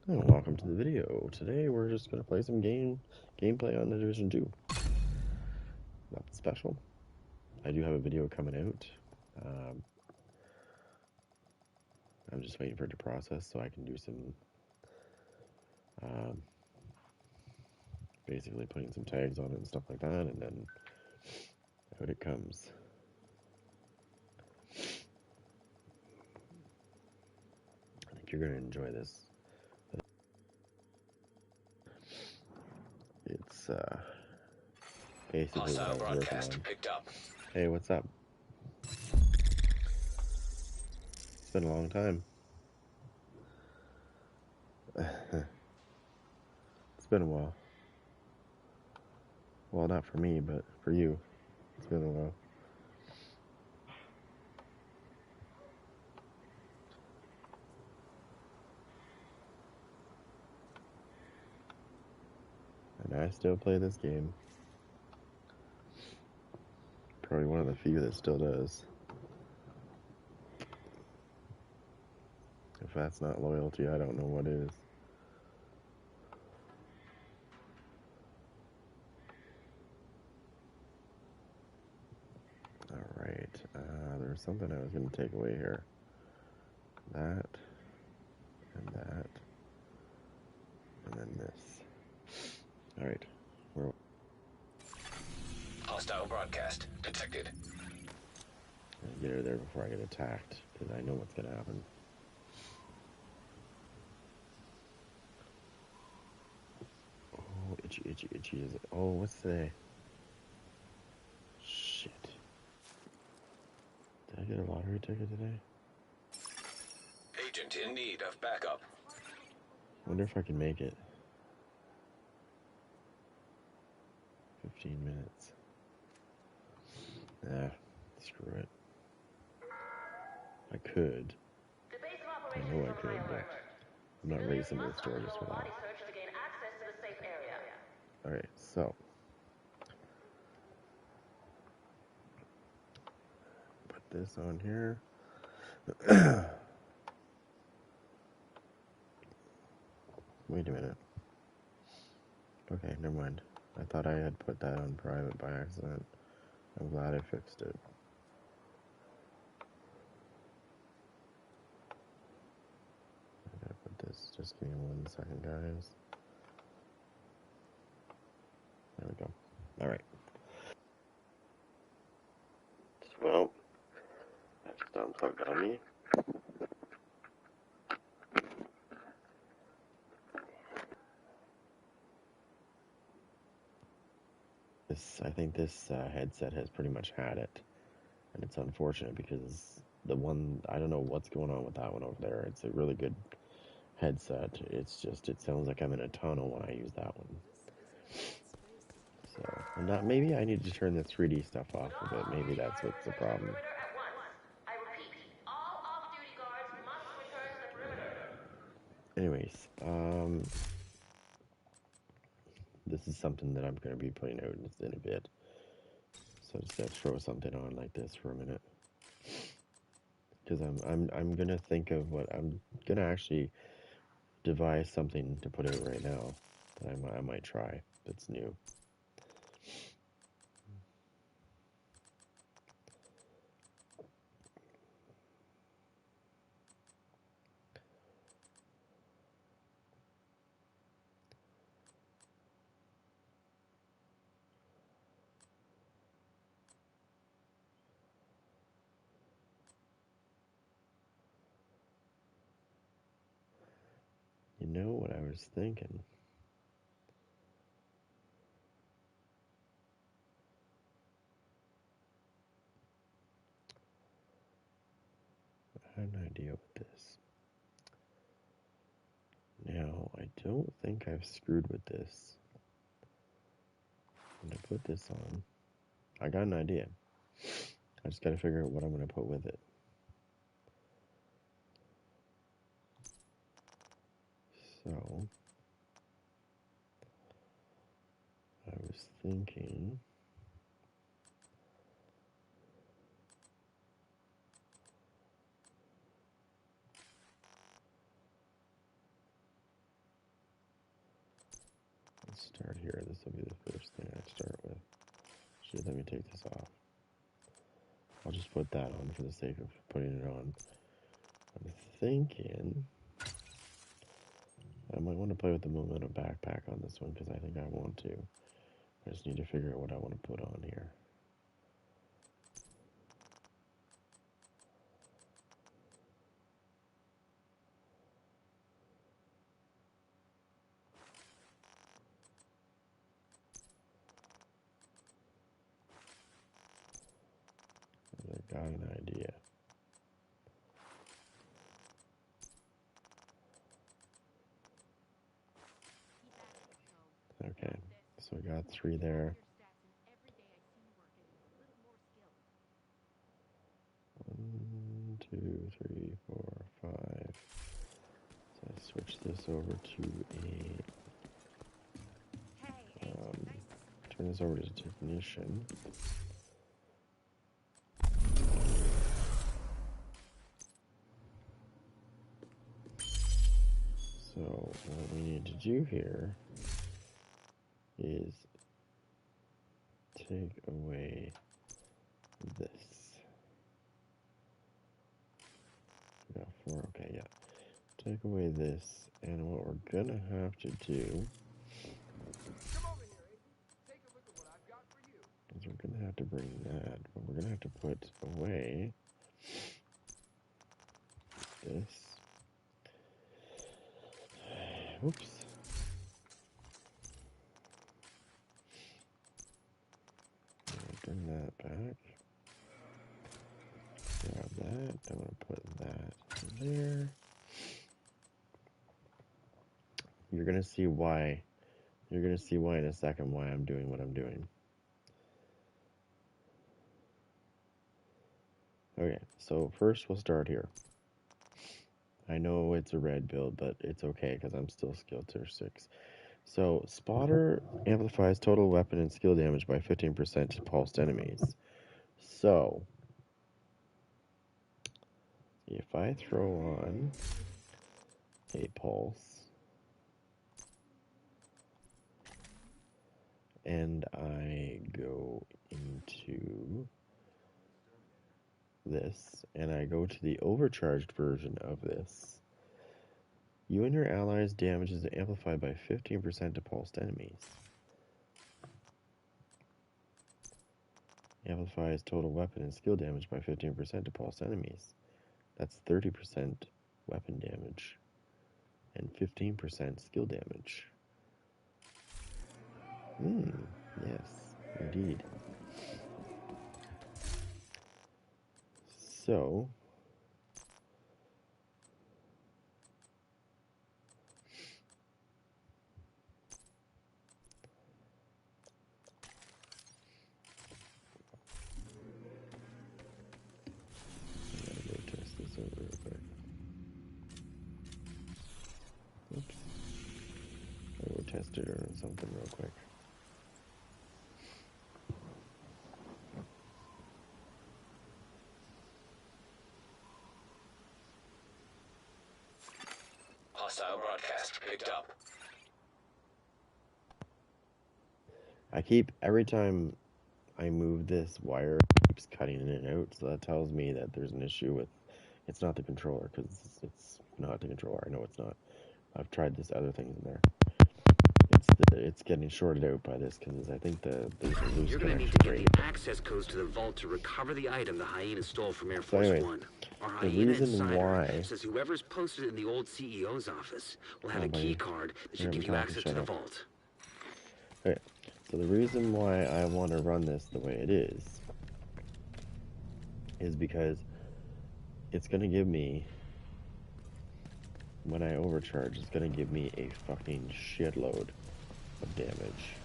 Oh, welcome to the video. Today we're just gonna play some gameplay on the Division 2. Nothing special. I do have a video coming out. I'm just waiting for it to process so I can do some basically putting some tags on it and stuff like that, and then out it comes. I think you're gonna enjoy this. It's basically what I was working on. Picked up. Hey, what's up? It's been a long time. It's been a while. Well, not for me, but for you. It's been a while. And I still play this game. Probably one of the few that still does. If that's not loyalty, I don't know what is. Alright, there's something I was going to take away here. That, and that, and then this. Alright, we're... Hostile broadcast detected. I'll get her there before I get attacked, because I know what's going to happen. Oh, itchy, itchy, itchy. Is it? Oh, what's today? Shit. Did I get a lottery ticket today? Agent in need of backup. Wonder if I can make it. 15 minutes. Nah, screw it. I could. I know I could, but I'm not racing to the store just for that. Alright, so. Put this on here. Wait a minute. Okay, never mind. I thought I had put that on private by accident. I'm glad I fixed it. I gotta put this. Just give me 1 second, guys. There we go. Alright. Well, that just unplugged on me. I think this headset has pretty much had it, and it's unfortunate because the one, I don't know what's going on with that one over there. It's a really good headset. It's just, it sounds like I'm in a tunnel when I use that one. So, and not, maybe I need to turn the 3D stuff off a bit. Maybe that's what's the problem. Anyways, this is something that I'm going to be putting out in a bit. So I'm just going to throw something on like this for a minute. Because I'm going to think of what, I'm going to actually devise something to put out right now that I might try that's new. You know what I was thinking? I had an idea with this. Now, I don't think I've screwed with this. I'm going to put this on. I got an idea. I just got to figure out what I'm going to put with it. So, I was thinking... start here. This will be the first thing I start with. Should let me take this off. I'll just put that on for the sake of putting it on. I'm thinking I might want to play with the Momentum backpack on this one because I think I want to. I just need to figure out what I want to put on here. I got an idea. Okay, so I got 3 there. 1, 2, 3, 4, 5. So I switch this over to a turn this over to technician. So what we need to do here is take away this. We got 4, okay, yeah. Take away this, and what we're gonna have to do is we're gonna have to bring that, but we're gonna have to put away this. Oops. Bring that back. Grab that. I'm going to put that there. You're going to see why. You're going to see why in a second why I'm doing what I'm doing. Okay, so first we'll start here. I know it's a red build, but it's okay because I'm still skill tier 6. So, Spotter amplifies total weapon and skill damage by 15% to pulsed enemies. So, if I throw on a pulse and I go into this and I go to the overcharged version of this, you and your allies' damage is amplified by 15% to pulsed enemies. Amplifies total weapon and skill damage by 15% to pulsed enemies. That's 30% weapon damage and 15% skill damage. Yes, indeed. So, over real quick. Oops. I will test it or something real quick. Hostile broadcast picked up. I keep, every time I move this wire, it keeps cutting in and out, so that tells me that there's an issue with, it's not the controller, because it's not the controller. I know it's not. I've tried this other things in there. It's getting shorted out by this, because I think there's a loose connection. You're going to need to get the access codes to the vault to recover the item the hyena stole from Air Force One. Our hyena insider says whoever's posted it in the old CEO's office will have a key card that should give you access to the vault. Okay, so the reason why I want to run this the way it is because it's going to give me, when I overcharge, it's going to give me a fucking shitload of damage.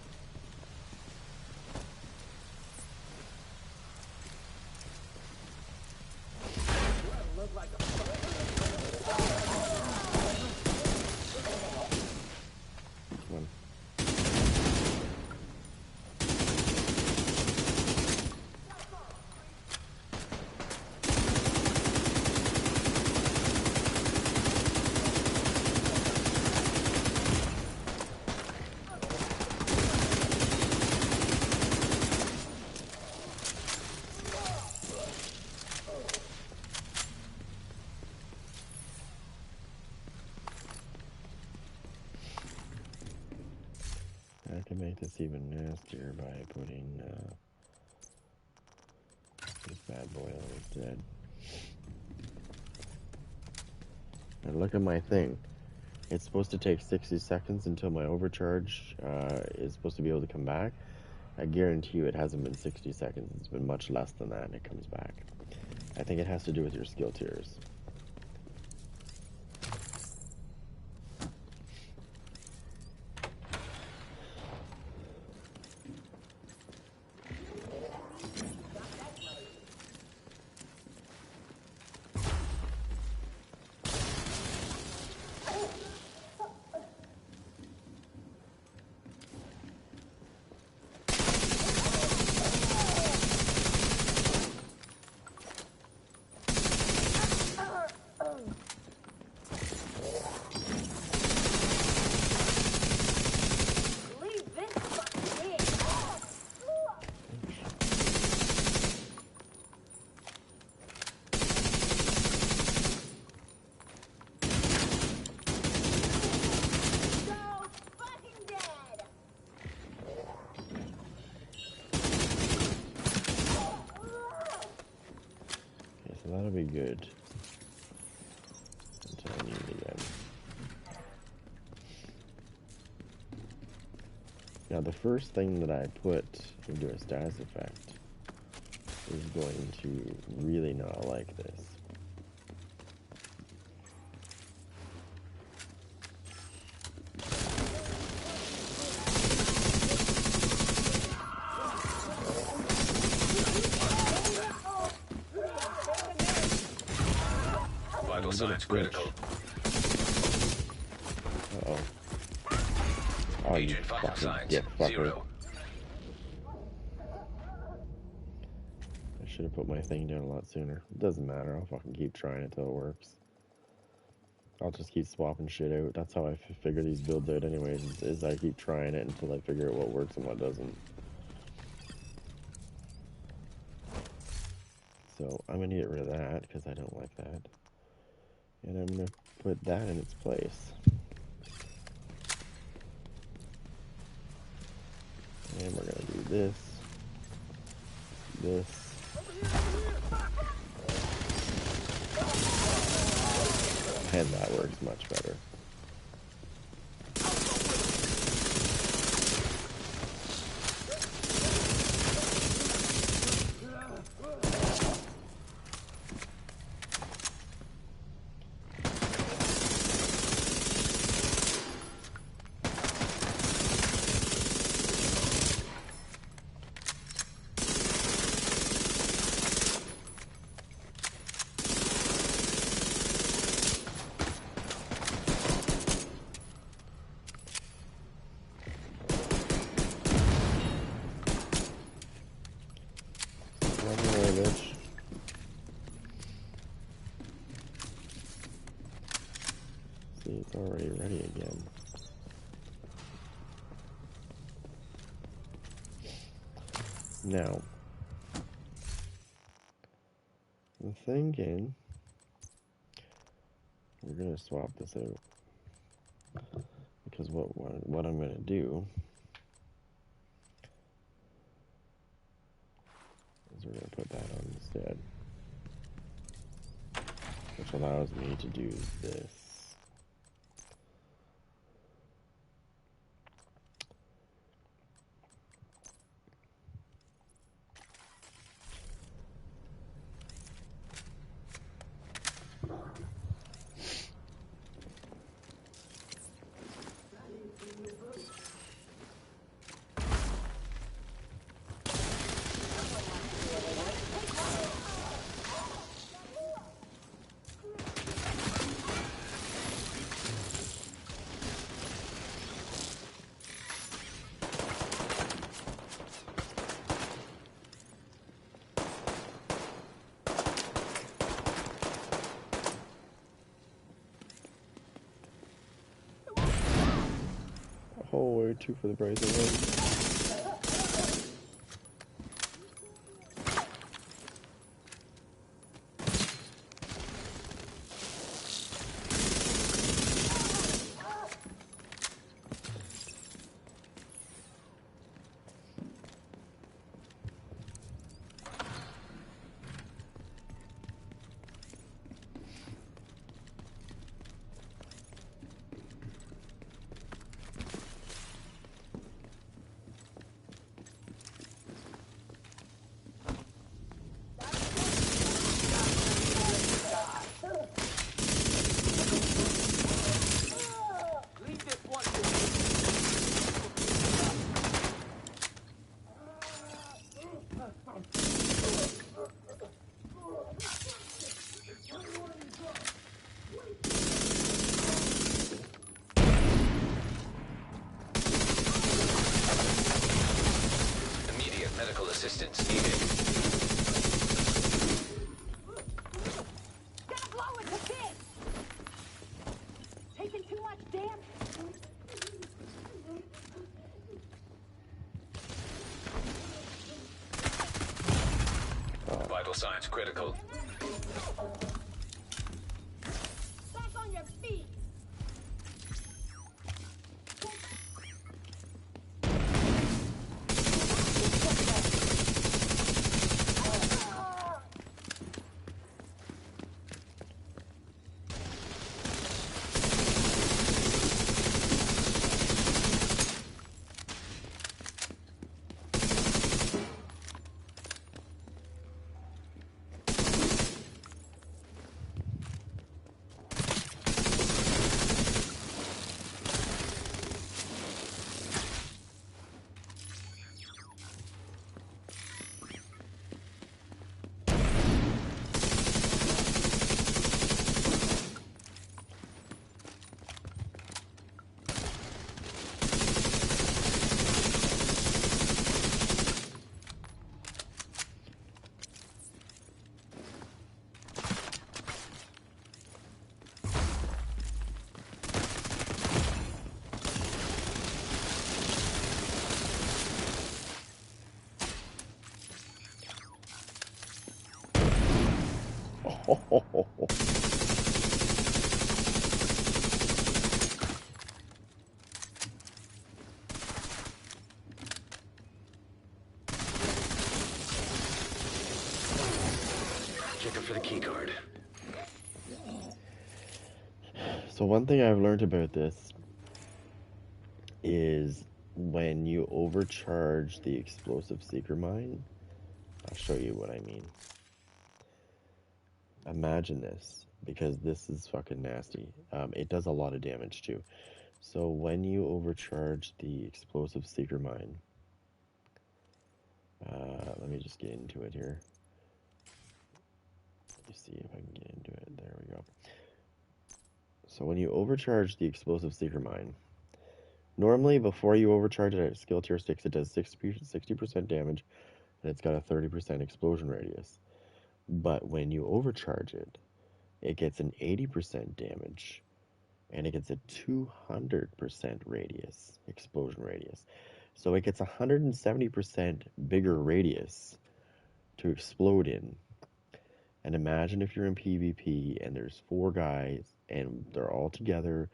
make this even nastier by putting this bad boy on instead. And look at my thing. It's supposed to take 60 seconds until my overcharge is supposed to be able to come back. I guarantee you it hasn't been 60 seconds. It's been much less than that and it comes back. I think it has to do with your skill tiers. That'll be good until I need it again. Now the first thing that I put into a status effect is going to really not like this. Signs critical. Uh-oh. Oh, you fucking dick fucker. I should have put my thing down a lot sooner. It doesn't matter. I'll fucking keep trying it till it works. I'll just keep swapping shit out. That's how I figure these builds out anyways, is I keep trying it until I figure out what works and what doesn't. So I'm going to get rid of that because I don't like that. And I'm going to put that in its place. And we're going to do this. And that works much better. See, it's already ready again. Now, I'm thinking we're gonna swap this out because what I'm gonna do is we're gonna put that on instead, which allows me to do this. Oh, we're 2 for the price of 1. Damn. Vital signs critical. Back on your feet. Check it for the key card. So one thing I've learned about this is when you overcharge the explosive seeker mine, I'll show you what I mean. Imagine this, because this is fucking nasty. It does a lot of damage too. So when you overcharge the explosive seeker mine, let me just get into it here. Let me see if I can get into it. There we go. So when you overcharge the explosive seeker mine, normally before you overcharge it at skill tier 6, it does 60% damage, and it's got a 30% explosion radius. But when you overcharge it, it gets an 80% damage, and it gets a 200% radius, explosion radius. So it gets a 170% bigger radius to explode in. And imagine if you're in PvP and there's 4 guys and they're all together,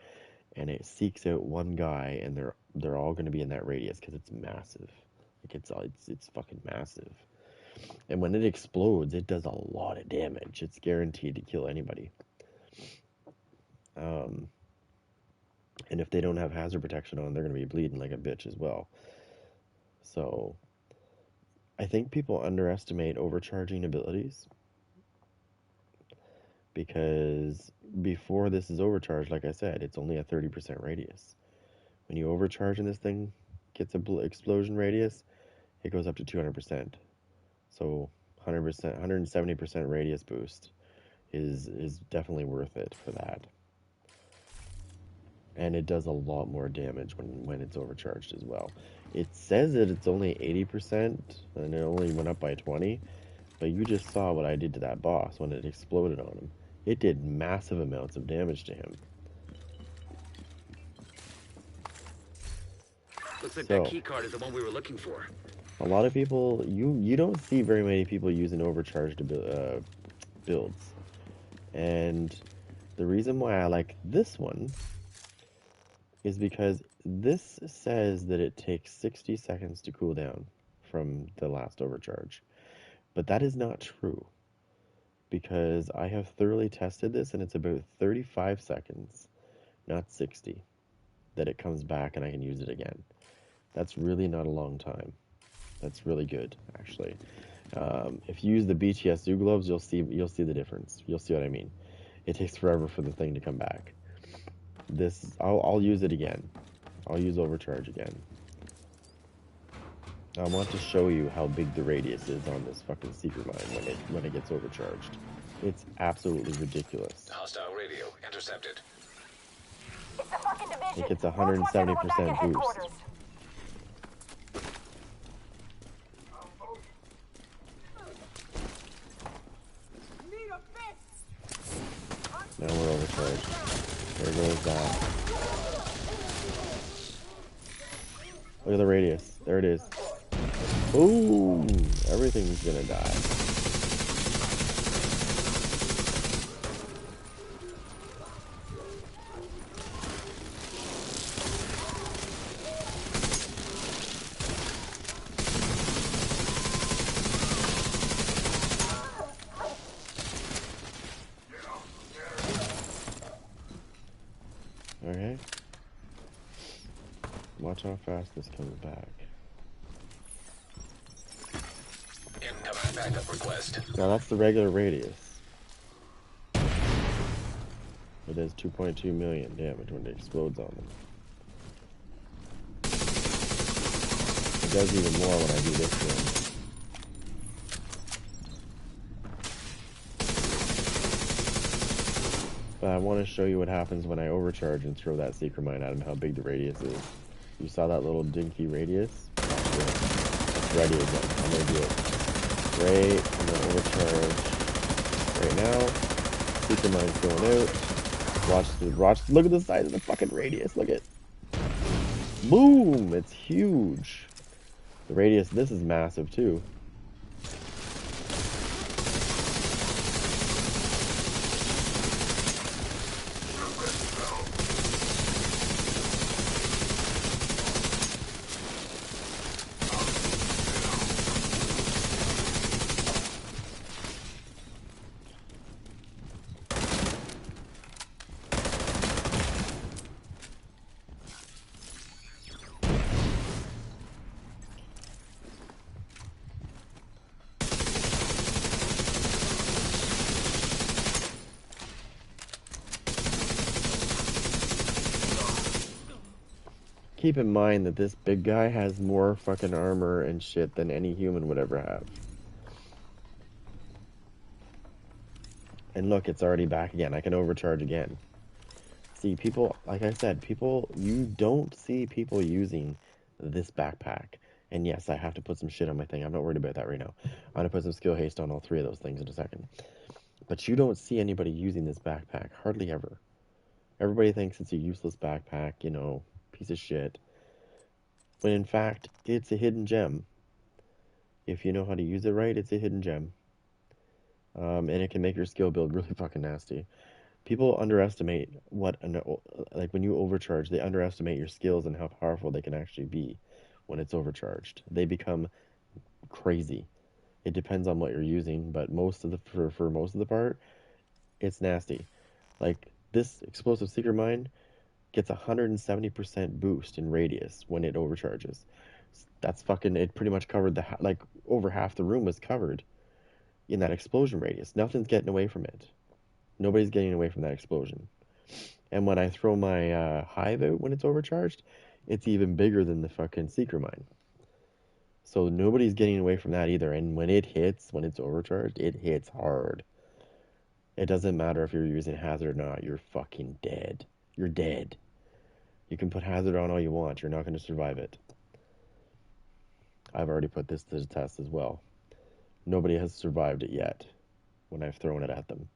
and it seeks out one guy, and they're all going to be in that radius because it's massive. It's fucking massive. And when it explodes, it does a lot of damage. It's guaranteed to kill anybody. And if they don't have hazard protection on, they're going to be bleeding like a bitch as well. So I think people underestimate overcharging abilities, because before this is overcharged, like I said, it's only a 30% radius. When you overcharge and this thing gets a explosion radius, it goes up to 200%. So 100%, 170% radius boost is definitely worth it for that. And it does a lot more damage when it's overcharged as well. It says that it's only 80%, and it only went up by 20, but you just saw what I did to that boss when it exploded on him. It did massive amounts of damage to him. Looks like that key card is the one we were looking for. A lot of people, you don't see very many people using overcharged builds. And the reason why I like this one is because this says that it takes 60 seconds to cool down from the last overcharge. But that is not true, because I have thoroughly tested this, and it's about 35 seconds, not 60, that it comes back and I can use it again. That's really not a long time. That's really good, actually. If you use the BTS Zoo gloves, you'll see the difference. You'll see what I mean. It takes forever for the thing to come back. This, I'll use it again. I'll use overcharge again. I want to show you how big the radius is on this fucking secret mine when it gets overcharged. It's absolutely ridiculous. Hostile radio intercepted. It's the fucking division. It gets 170% boost. Now we're overcharged. There goes that. Look at the radius. There it is. Boom! Everything's gonna die. Okay. Watch how fast this comes back. Incoming backup request. Now that's the regular radius. It does 2.2 million damage when it explodes on them. It does even more when I do this one. But I want to show you what happens when I overcharge and throw that secret mine at him, how big the radius is. You saw that little dinky radius? It's ready again. I'm going to do it. Great. I'm going to overcharge right now. Secret mine's going out. Watch. Look at the size of the fucking radius. Look at. Boom! It's huge. The radius, this is massive too. Keep in mind that this big guy has more fucking armor and shit than any human would ever have. And look, it's already back again. I can overcharge again. See, people, like I said, you don't see people using this backpack. And yes, I have to put some shit on my thing. I'm not worried about that right now. I'm going to put some skill haste on all three of those things in a second. But you don't see anybody using this backpack. Hardly ever. Everybody thinks it's a useless backpack, you know, piece of shit. When in fact, it's a hidden gem. If you know how to use it right, it's a hidden gem. And it can make your skill build really fucking nasty. People underestimate like when you overcharge, they underestimate your skills and how powerful they can actually be when it's overcharged. They become crazy. It depends on what you're using, but for most of the part, it's nasty. Like this explosive seeker mine gets 170% boost in radius when it overcharges. That's fucking, it pretty much covered like over half the room was covered in that explosion radius. Nothing's getting away from it. Nobody's getting away from that explosion. And when I throw my hive out when it's overcharged, it's even bigger than the fucking seeker mine. So nobody's getting away from that either. And when it's overcharged, it hits hard. It doesn't matter if you're using hazard or not, you're fucking dead. You're dead. You can put hazard on all you want, you're not going to survive it. I've already put this to the test as well. Nobody has survived it yet when I've thrown it at them.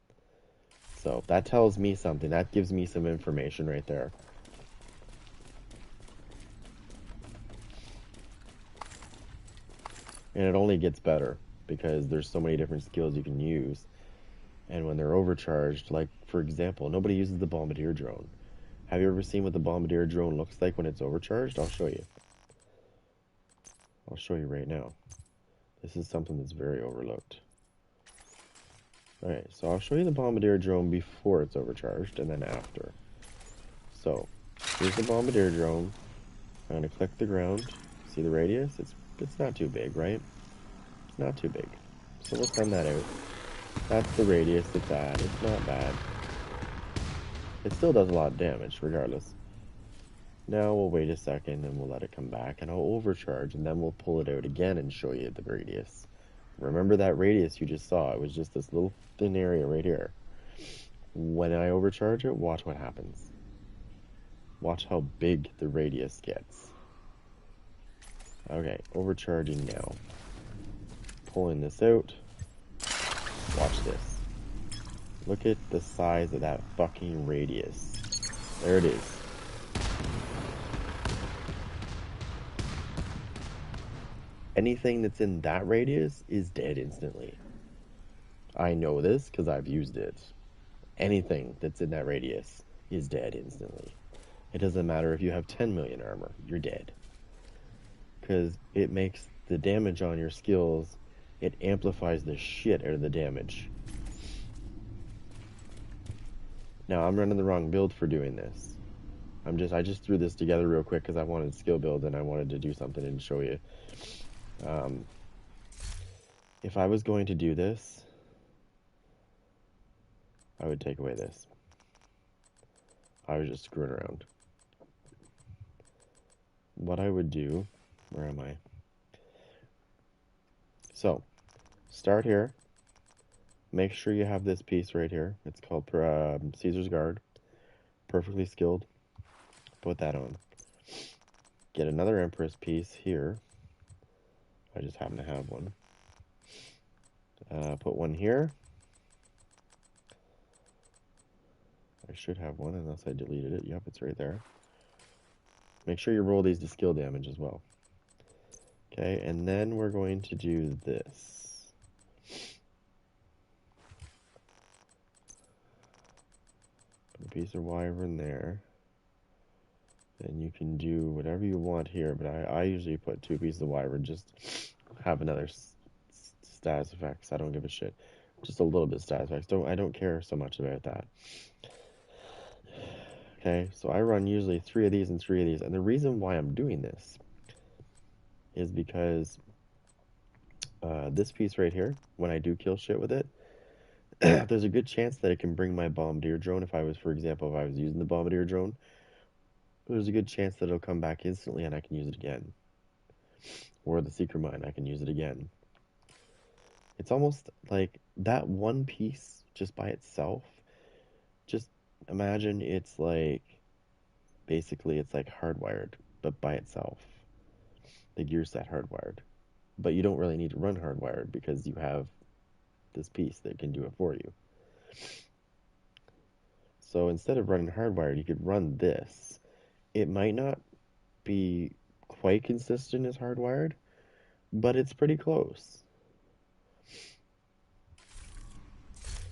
So that tells me something. That gives me some information right there. And it only gets better because there's so many different skills you can use. And when they're overcharged, like for example, nobody uses the bombardier drone. Have you ever seen what the bombardier drone looks like when it's overcharged? I'll show you. I'll show you right now. This is something that's very overlooked. Alright, so I'll show you the bombardier drone before it's overcharged and then after. So, here's the bombardier drone. I'm going to click the ground. See the radius? It's not too big, right? It's not too big. So we'll send that out. That's the radius it's at. It's not bad. It still does a lot of damage, regardless. Now we'll wait a second and we'll let it come back and I'll overcharge and then we'll pull it out again and show you the radius. Remember that radius you just saw? It was just this little thin area right here. When I overcharge it, watch what happens. Watch how big the radius gets. Okay, overcharging now. Pulling this out. Watch this. Look at the size of that fucking radius. There it is. anything that's in that radius is dead instantly. I know this because I've used it. Anything that's in that radius is dead instantly. It doesn't matter if you have 10 million armor, you're dead. Because it makes the damage on your skills, it amplifies the shit out of the damage. Now, I'm running the wrong build for doing this. I just threw this together real quick because I wanted skill build and I wanted to do something and show you. If I was going to do this, I would take away this. I was just screwing around. What I would do, where am I? So, start here. Make sure you have this piece right here. It's called Caesar's Guard. Perfectly skilled. Put that on. Get another Empress piece here. I just happen to have one. Put one here. I should have one unless I deleted it. Yep, it's right there. Make sure you roll these to skill damage as well. Okay, and then we're going to do this. Put a piece of wyvern there. Then you can do whatever you want here, but I usually put 2 pieces of wyvern, just have another status effects. I don't give a shit. Just a little bit of status effects. I don't care so much about that. Okay, so I run usually 3 of these and 3 of these, and the reason why I'm doing this is because this piece right here, when I do kill shit with it, there's a good chance that it can bring my bombardier drone. If I was using the bombardier drone, there's a good chance that it'll come back instantly and I can use it again. Or the secret mine, I can use it again. It's almost like that one piece just by itself. Just imagine it's like, basically it's like hardwired, but by itself. The gear set hardwired. But you don't really need to run hardwired because you have this piece that can do it for you. So instead of running hardwired, you could run this. It might not be quite consistent as hardwired, but it's pretty close.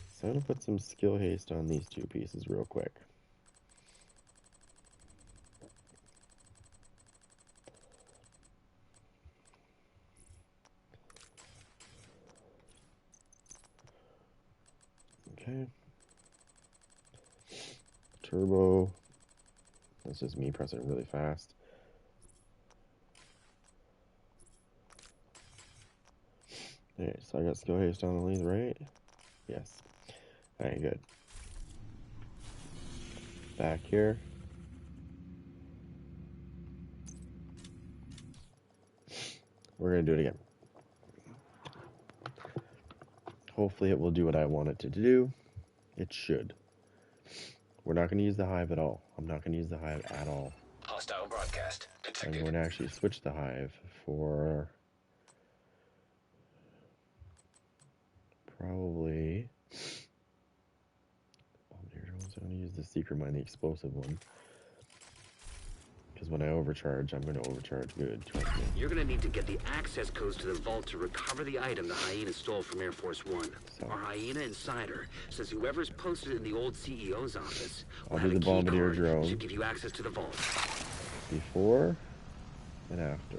So I'm going to put some skill haste on these 2 pieces real quick. Okay. Turbo. That's just me pressing really fast. Alright, so I got skill haste on these, right? Yes. Alright, good. Back here. We're going to do it again. Hopefully it will do what I want it to do. It should. We're not going to use the hive at all. I'm not going to use the hive at all. Hostile broadcast detected. I'm going to actually switch the hive for probably... I'm going to use the secret mine, the explosive one. Because when I overcharge, I'm going to overcharge good, trust me. You're going to need to get the access codes to the vault to recover the item the hyena stole from Air Force One. So, our hyena insider says whoever's posted it in the old CEO's office will have a key card that should give you access to the vault. Before and after.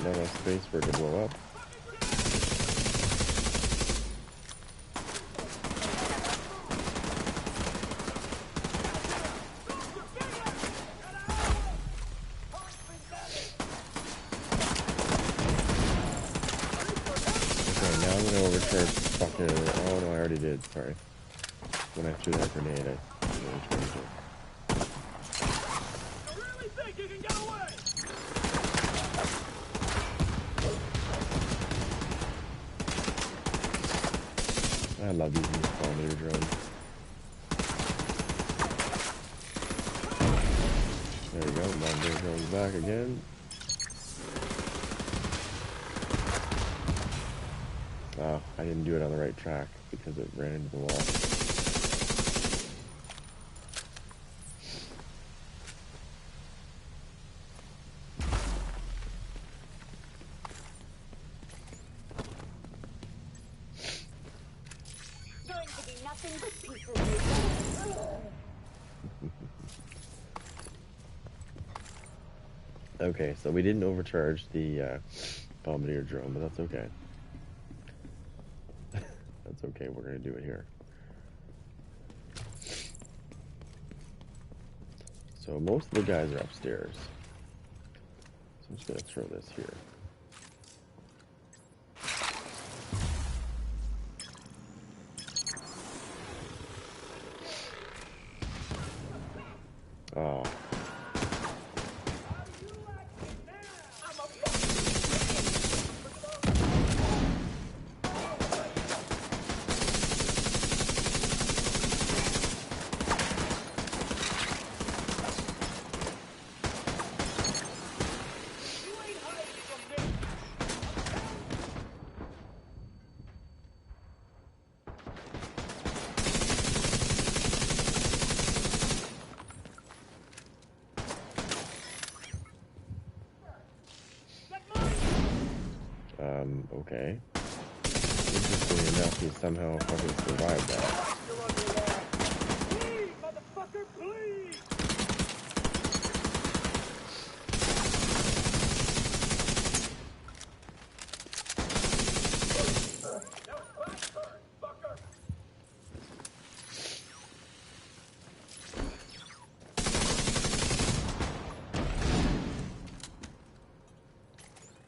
Not enough space for it to blow up. gonna overcharge fucking... Oh no, I already did, sorry. When I threw that grenade, I overcharged it. You really think you can get away? I love using these pollinator drones. There we go, pollinator drone's back again. Oh, I didn't do it on the right track because it ran into the wall. Going to be nothing but pieces. Okay, so we didn't overcharge the bombardier drone, but that's okay. That's okay, we're gonna do it here. So most of the guys are upstairs. So I'm just gonna throw this here. Oh. Okay. Interesting enough, he somehow fucking survived that. Please, motherfucker, please!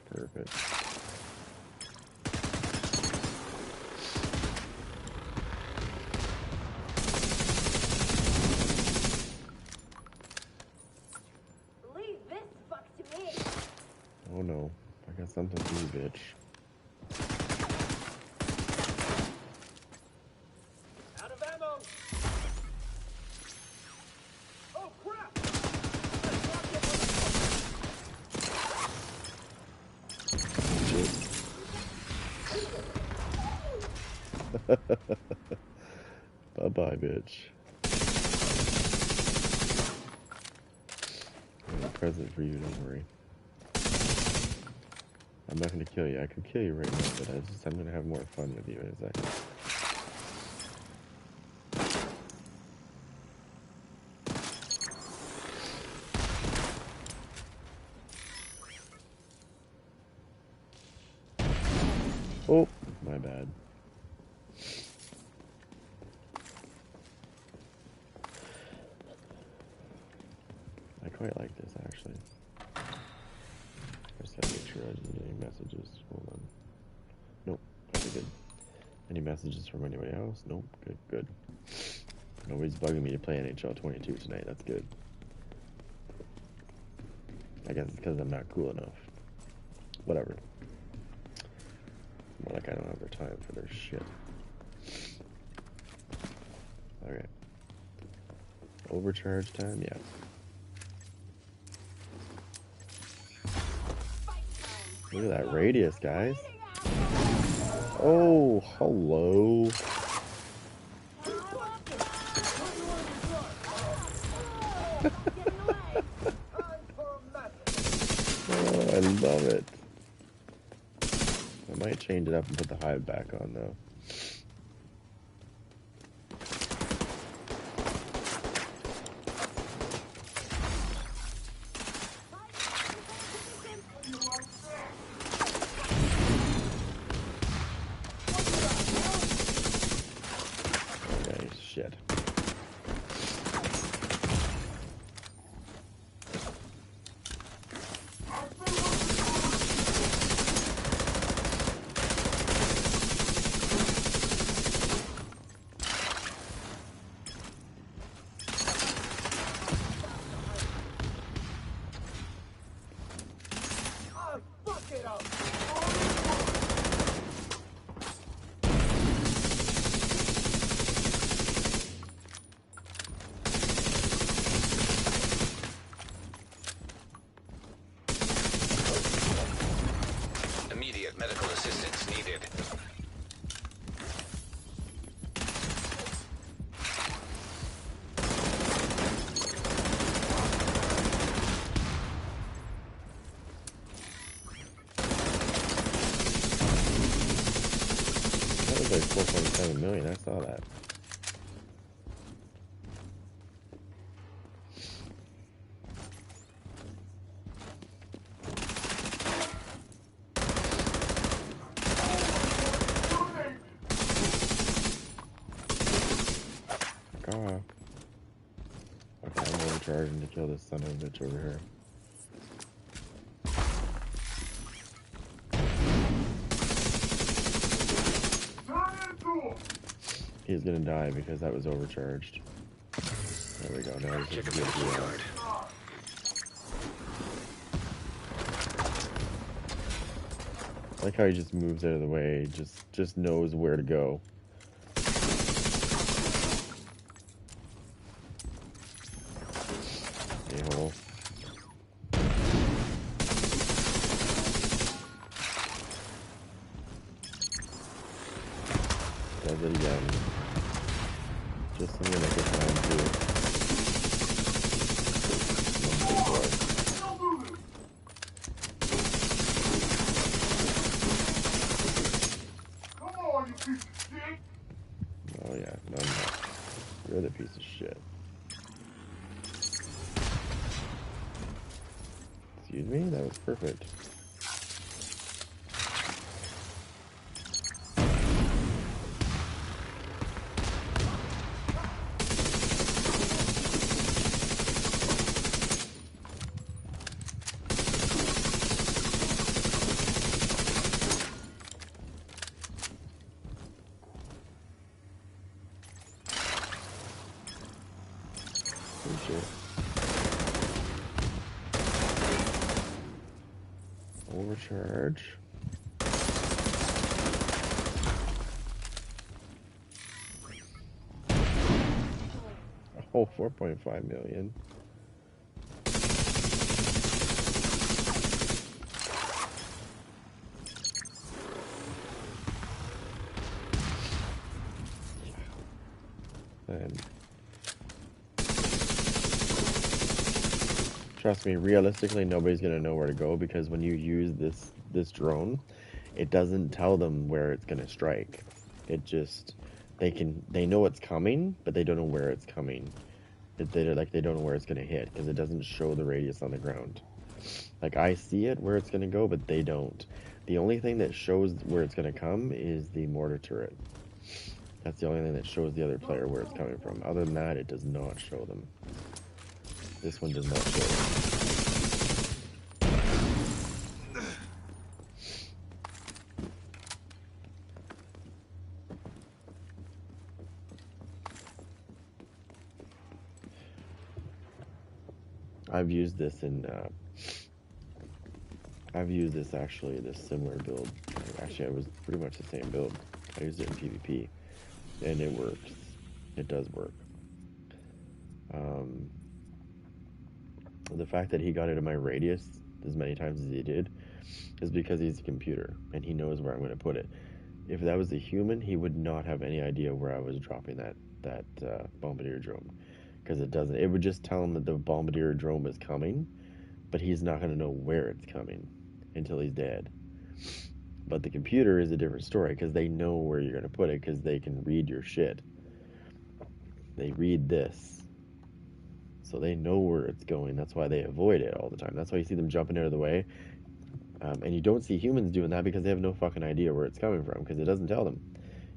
Perfect. Leave this fuck to me. Oh no, I got something for you, bitch. Out of ammo! Oh crap! Bye-bye, bitch. I have a present for you, don't worry. I'm not gonna kill you. I could kill you right now, but I'm gonna have more fun with you in a second. Oh, my bad. I quite like this, actually. Just gotta make sure I didn't get any messages. Hold on. Nope. Okay, good. Any messages from anybody else? Nope. Good, good. Nobody's bugging me to play NHL 22 tonight. That's good. I guess it's because I'm not cool enough. Whatever. More like I don't have their time for their shit. Okay. Overcharge time? Yes. Look at that radius, guys. Oh, hello. Oh, I love it. I might change it up and put the hive back on, though. Okay, shit. million. I saw that. God. Okay, I'm overcharging to kill this son of a bitch over here. He's gonna die because that was overcharged. There we go. Now he's just good. I like how he just moves out of the way, just knows where to go. A-hole. Does it again. Just some gonna get time too. Oh yeah, no, I'm not. You're the piece of shit. Excuse me? That was perfect. Overcharge. Oh, 4.5 million. And trust me, realistically, nobody's gonna know where to go because when you use this drone, it doesn't tell them where it's gonna strike. It just they know it's coming, but they don't know where it's coming. They don't know where it's gonna hit because it doesn't show the radius on the ground. Like I see it where it's gonna go, but they don't. The only thing that shows where it's gonna come is the mortar turret. That's the only thing that shows the other player where it's coming from. Other than that, it does not show them. This one does not show them. I've used this actually, this similar build. Actually, it was pretty much the same build. I used it in PvP, and it works. It does work. The fact that he got into my radius as many times as he did is because he's a computer, and he knows where I'm going to put it. If that was a human, he would not have any idea where I was dropping that bombardier drone, because it doesn't. It would just tell him that the bombardier drone is coming, but he's not going to know where it's coming until he's dead. But the computer is a different story because they know where you're going to put it because they can read your shit. They read this. So they know where it's going. That's why they avoid it all the time. That's why you see them jumping out of the way. And you don't see humans doing that because they have no fucking idea where it's coming from because it doesn't tell them.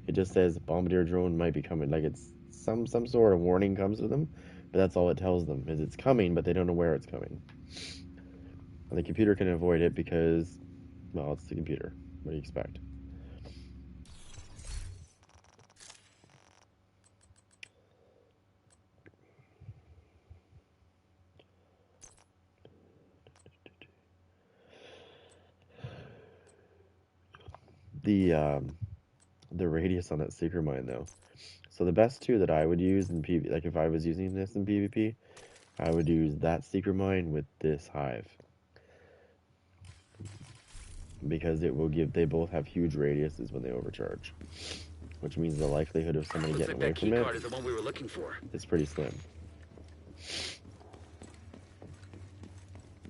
It just says bombardier drone might be coming. Like it's some sort of warning comes to them, but that's all it tells them is it's coming, but they don't know where it's coming. And the computer can avoid it because, well, it's the computer. What do you expect? The radius on that secret mine though. So the best two that I would use in PvP, like if I was using this in PvP, I would use that secret mine with this hive. Because it will give, they both have huge radiuses when they overcharge. Which means the likelihood of somebody getting away from it is the one we were looking for. Is pretty slim.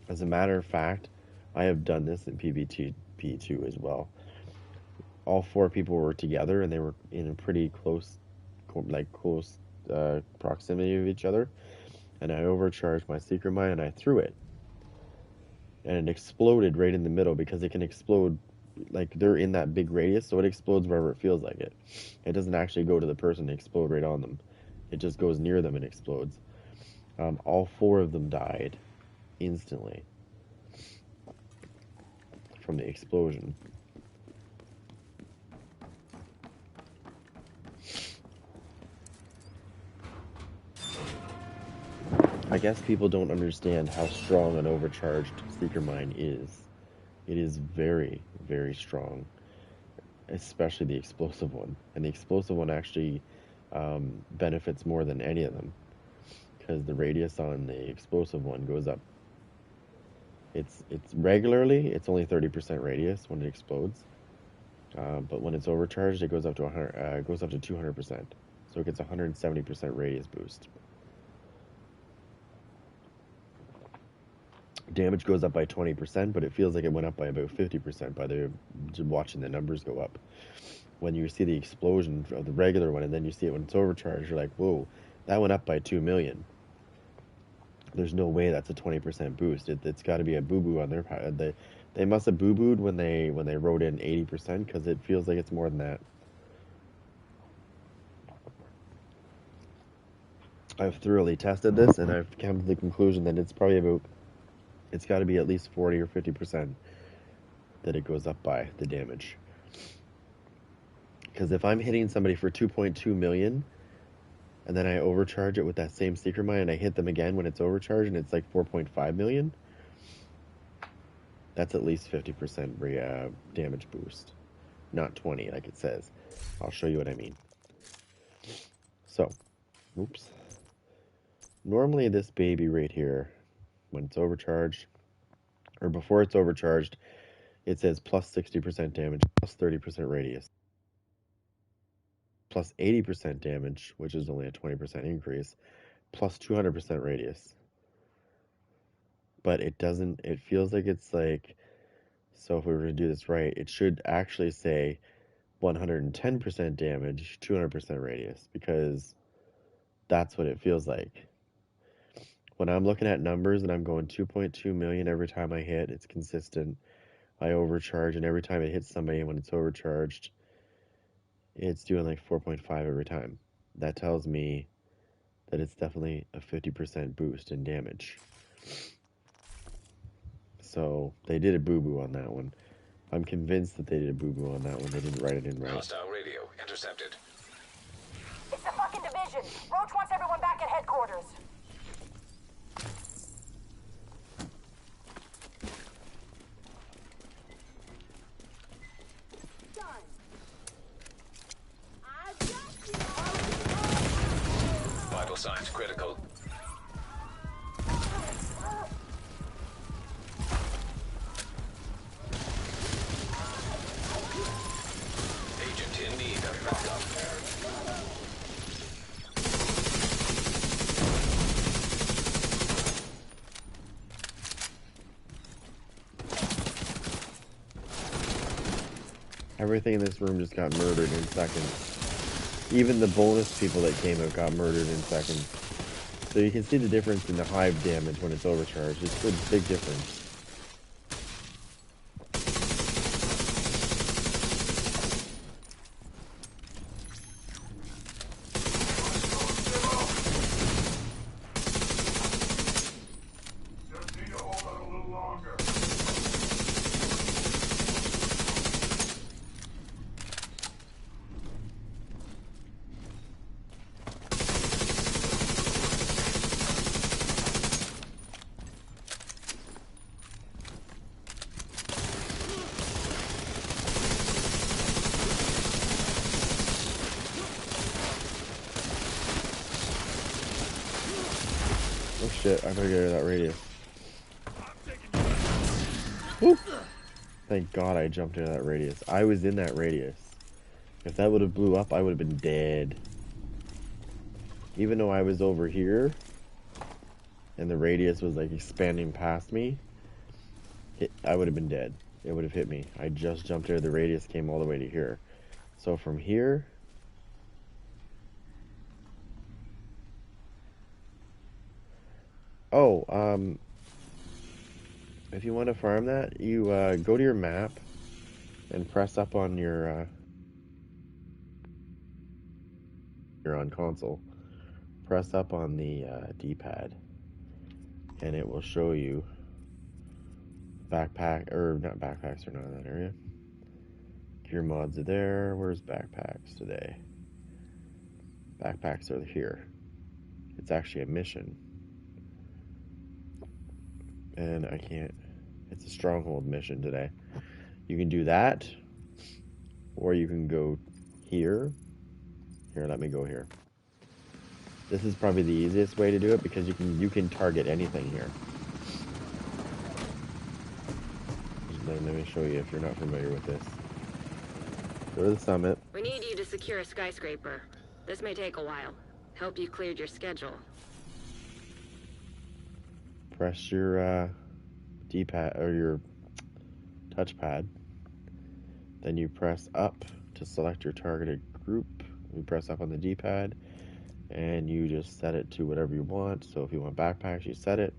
As a matter of fact, I have done this in PvP2 as well. all 4 people were together and they were in a pretty close proximity of each other, and I overcharged my secret mine and I threw it, and it exploded right in the middle because it can explode, like, they're in that big radius, so it explodes wherever it feels like it. It doesn't actually go to the person and explode right on them. It just goes near them and explodes. All 4 of them died instantly from the explosion. I guess people don't understand how strong an overcharged seeker mine is. It is very, very strong, especially the explosive one. And the explosive one actually benefits more than any of them, because the radius on the explosive one goes up. It's regularly, it's only 30% radius when it explodes, but when it's overcharged, it goes up to 200%. So it gets 170% radius boost. Damage goes up by 20%, but it feels like it went up by about 50% by watching the numbers go up. When you see the explosion of the regular one, and then you see it when it's overcharged, you're like, whoa, that went up by 2 million. There's no way that's a 20% boost. It's got to be a boo-boo on their part. They must have boo-booed when they wrote in 80%, because it feels like it's more than that. I've thoroughly tested this, and I've come to the conclusion that it's got to be at least 40 or 50% that it goes up by, the damage. Because if I'm hitting somebody for 2.2 million, and then I overcharge it with that same seeker mine, and I hit them again when it's overcharged, and it's like 4.5 million, that's at least 50% damage boost. Not 20, like it says. I'll show you what I mean. So, oops. Normally this baby right here, when it's overcharged, or before it's overcharged, it says plus 60% damage, plus 30% radius, plus 80% damage, which is only a 20% increase, plus 200% radius. But it doesn't, it feels like it's like, so if we were to do this right, it should actually say 110% damage, 200% radius, because that's what it feels like. When I'm looking at numbers and I'm going 2.2 million every time I hit, it's consistent. I overcharge, and every time it hits somebody when it's overcharged, it's doing like 4.5 every time. That tells me that it's definitely a 50% boost in damage. So they did a boo-boo on that one. I'm convinced that they did a boo-boo on that one. They didn't write it in right. Hostile radio intercepted. It's the fucking division. Roach wants everyone back at headquarters. Vital signs critical. Agent in need of backup. Everything in this room just got murdered in seconds. Even the bonus people that came out got murdered in seconds. So you can see the difference in the hive damage when it's overcharged. It's a big difference. Oh shit, I better get out of that radius. Woo! Thank God I jumped into that radius. I was in that radius. If that would have blew up, I would have been dead. Even though I was over here, and the radius was like expanding past me, I would have been dead. it would have hit me. I just jumped there. The radius came all the way to here. So from here... Oh, if you want to farm that, you go to your map and press up on your... you're on console. Press up on the D-pad. And it will show you backpack... Or, not backpacks are not in that area. Gear mods are there. Where's backpacks today? Backpacks are here. It's actually a mission. And I can't... It's a stronghold mission today. You can do that. Or you can go here. Here, let me go here. This is probably the easiest way to do it because you can target anything here. Let me show you if you're not familiar with this. Go to the summit. We need you to secure a skyscraper. This may take a while. Hope you cleared your schedule. Press your D-pad or your touchpad. Then you press up to select your targeted group. You press up on the D-pad and you just set it to whatever you want. So if you want backpacks, you set it.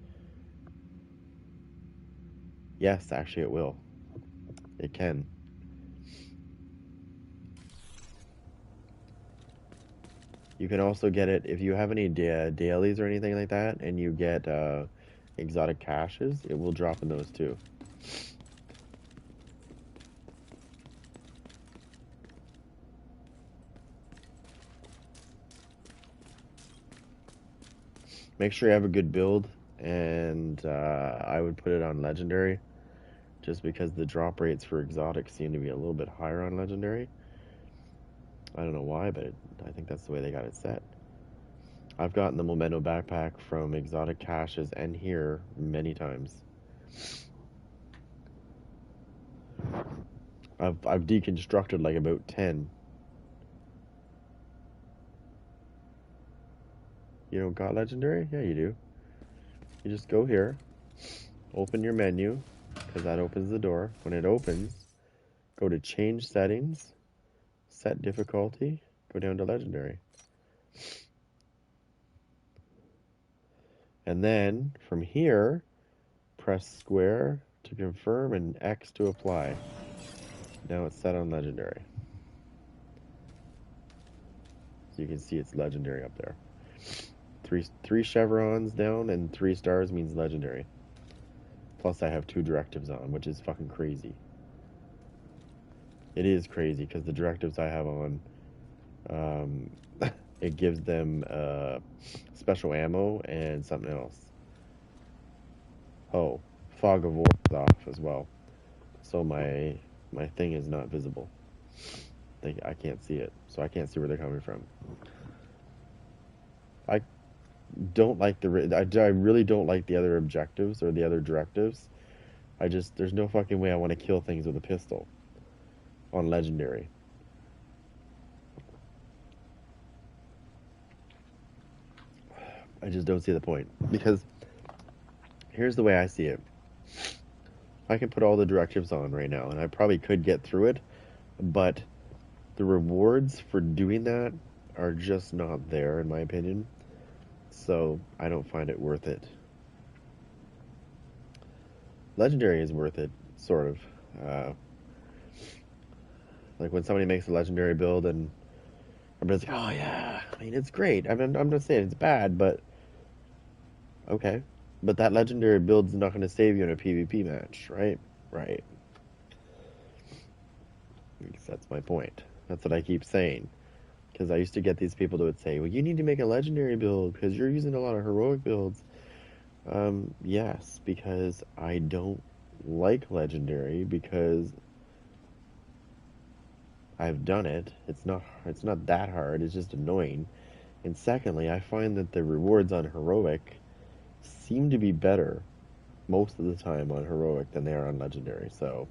Yes, actually it will. It can. You can also get it if you have any dailies or anything like that, and you get exotic caches, it will drop in those too. Make sure you have a good build, and I would put it on legendary, just because the drop rates for exotics seem to be a little bit higher on legendary. I don't know why, but I think that's the way they got it set. I've gotten the Memento backpack from exotic caches and here many times. I've deconstructed like about 10. You don't got legendary? Yeah, you do. You just go here, open your menu, because that opens the door. When it opens, go to change settings, set difficulty, go down to legendary. And then from here, press square to confirm and X to apply. Now it's set on legendary. So you can see it's legendary up there. Three chevrons down and 3 stars means legendary. Plus I have 2 directives on, which is fucking crazy. It is crazy because the directives I have on, it gives them special ammo and something else. Oh, fog of war is off as well. So my thing is not visible. I can't see it, so I can't see where they're coming from. I don't like I really don't like the other objectives or the other directives. There's no fucking way I want to kill things with a pistol on legendary. I just don't see the point, because here's the way I see it. I can put all the directives on right now and I probably could get through it, but the rewards for doing that are just not there in my opinion. So I don't find it worth it. Legendary is worth it, sort of. Like when somebody makes a legendary build and everybody's like, oh yeah, I mean, it's great. I'm not saying it's bad, but okay. But that legendary build's not going to save you in a PvP match, right? Right. That's my point. That's what I keep saying. Because I used to get these people that would say, well, you need to make a legendary build because you're using a lot of heroic builds. Yes, because I don't like legendary because I've done it. It's not that hard. It's just annoying. And secondly, I find that the rewards on heroic seem to be better most of the time on heroic than they are on legendary. So,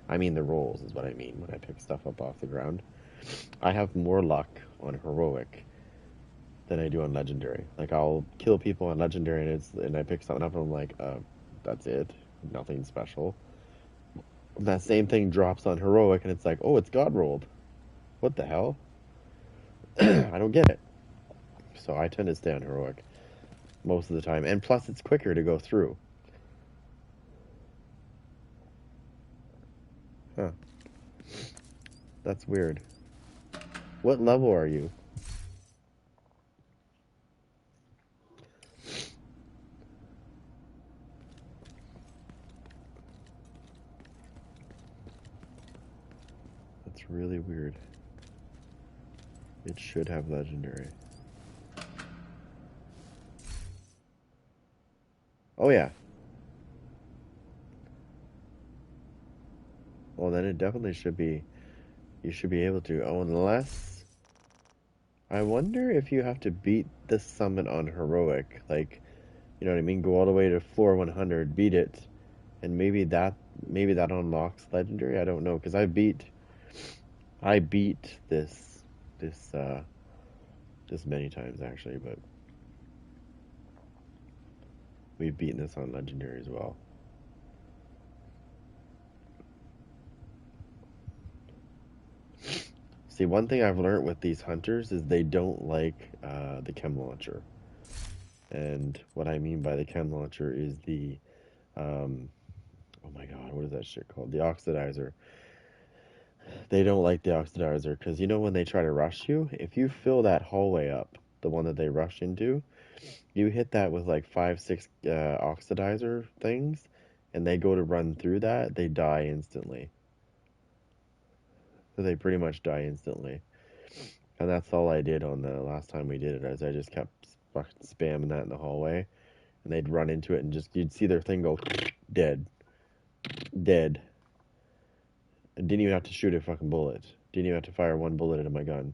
I mean the rolls is what I mean when I pick stuff up off the ground. I have more luck on heroic than I do on legendary. Like I'll kill people on legendary and I pick something up and I'm like, that's it, nothing special. And that same thing drops on heroic, and it's like, oh, it's God rolled. What the hell? I don't get it. So I tend to stay on heroic most of the time, and plus it's quicker to go through. Huh. That's weird. What level are you? That's really weird. It should have legendary. Oh yeah. Well, then it definitely should be. You should be able to. Oh, unless I wonder if you have to beat the summon on heroic, like, you know what I mean? Go all the way to floor 100, beat it, and maybe that unlocks legendary. I don't know, because I beat this this many times actually, but we've beaten this on legendary as well. See, one thing I've learned with these hunters is they don't like the chem launcher. And what I mean by the chem launcher is the, oh my god, what is that shit called? The oxidizer. They don't like the oxidizer because you know when they try to rush you, if you fill that hallway up, the one that they rush into, you hit that with like 5, 6 oxidizer things, and they go to run through that, they die instantly. So they pretty much die instantly. And that's all I did on the last time we did it, as I just kept spamming that in the hallway, and they'd run into it, and just you'd see their thing go dead, dead. I didn't even have to shoot a fucking bullet. Didn't even have to fire one bullet into my gun.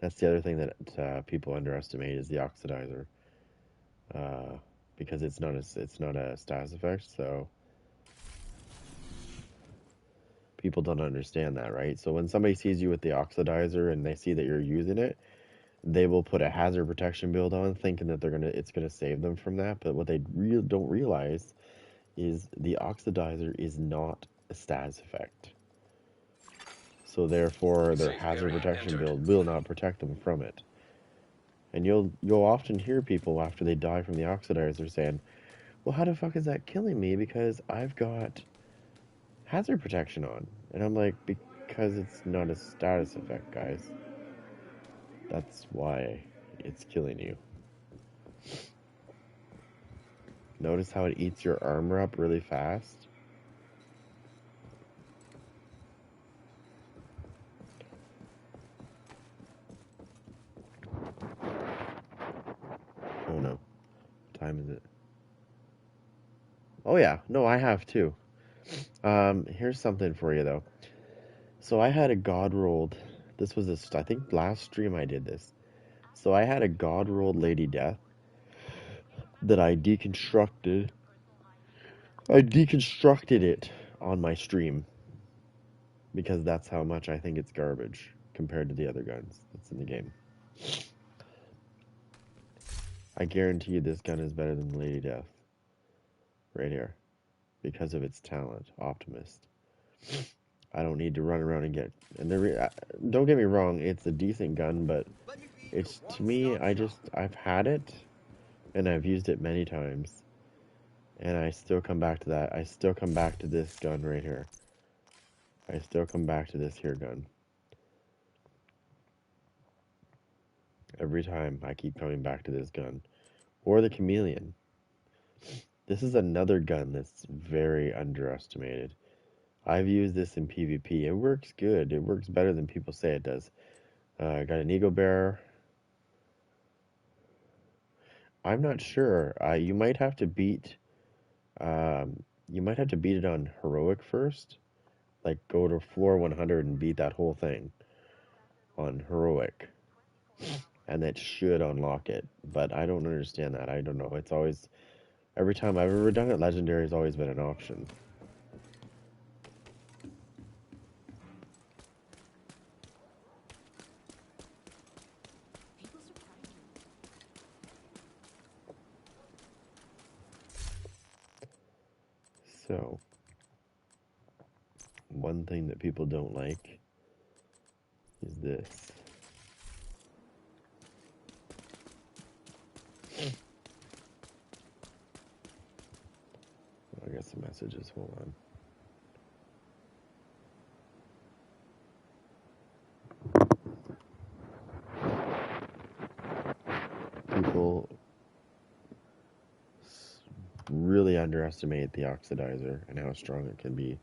That's the other thing that people underestimate is the oxidizer, because it's not a status effect, so people don't understand that, right? So when somebody sees you with the oxidizer and they see that you're using it, they will put a hazard protection build on, thinking that it's gonna save them from that. But what they don't realize is the oxidizer is not a status effect. So therefore, their hazard protection build will not protect them from it. And you'll often hear people after they die from the oxidizer saying, "Well, how the fuck is that killing me? Because I've got hazard protection on." And I'm like, because it's not a status effect, guys. That's why it's killing you. Notice how it eats your armor up really fast? Oh no. What time is it? Oh yeah, no, I have too. Here's something for you though. So I had a god rolled. This was I think last stream I did this. So I had a god rolled Lady Death that I deconstructed. I deconstructed it on my stream because that's how much I think it's garbage compared to the other guns that's in the game. I guarantee you this gun is better than Lady Death. Right here. Because of its talent. Optimist. I don't need to run around and get... And don't get me wrong, it's a decent gun, but it's, to me, I've had it, and I've used it many times. And I still come back to that. I still come back to this gun right here. I still come back to this here gun. Every time I keep coming back to this gun. Or the Chameleon. This is another gun that's very underestimated. I've used this in PvP. It works good. It works better than people say it does. I got an Eagle Bearer. I'm not sure. You might have to beat it on heroic first. Like go to floor 100 and beat that whole thing on heroic. And that should unlock it. But I don't understand that. I don't know. It's always, every time I've ever done it, legendary has always been an option. So, one thing that people don't like is this. I got some messages, hold on. People really underestimate the oxidizer and how strong it can be.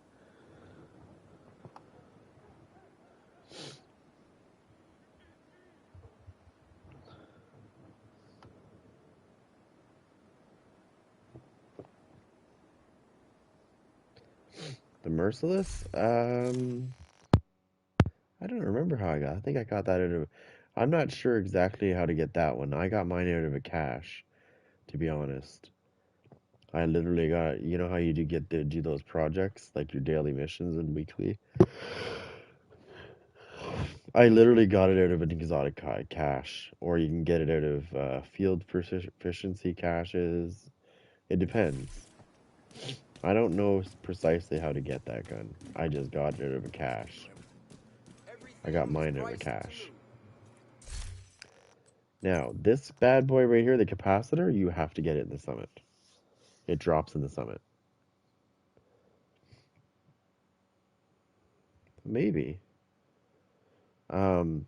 The Merciless? I don't remember how I got. I think I got that out of. I'm not sure exactly how to get that one. I got mine out of a cache, to be honest. I literally got. You know how you do those projects, like your daily missions and weekly. I literally got it out of an exotic cache, or you can get it out of field proficiency caches. It depends. I don't know precisely how to get that gun. I just got it out of a cache. I got mine out of a cache. Now, this bad boy right here, the capacitor, you have to get it in the summit. It drops in the summit. Maybe. I've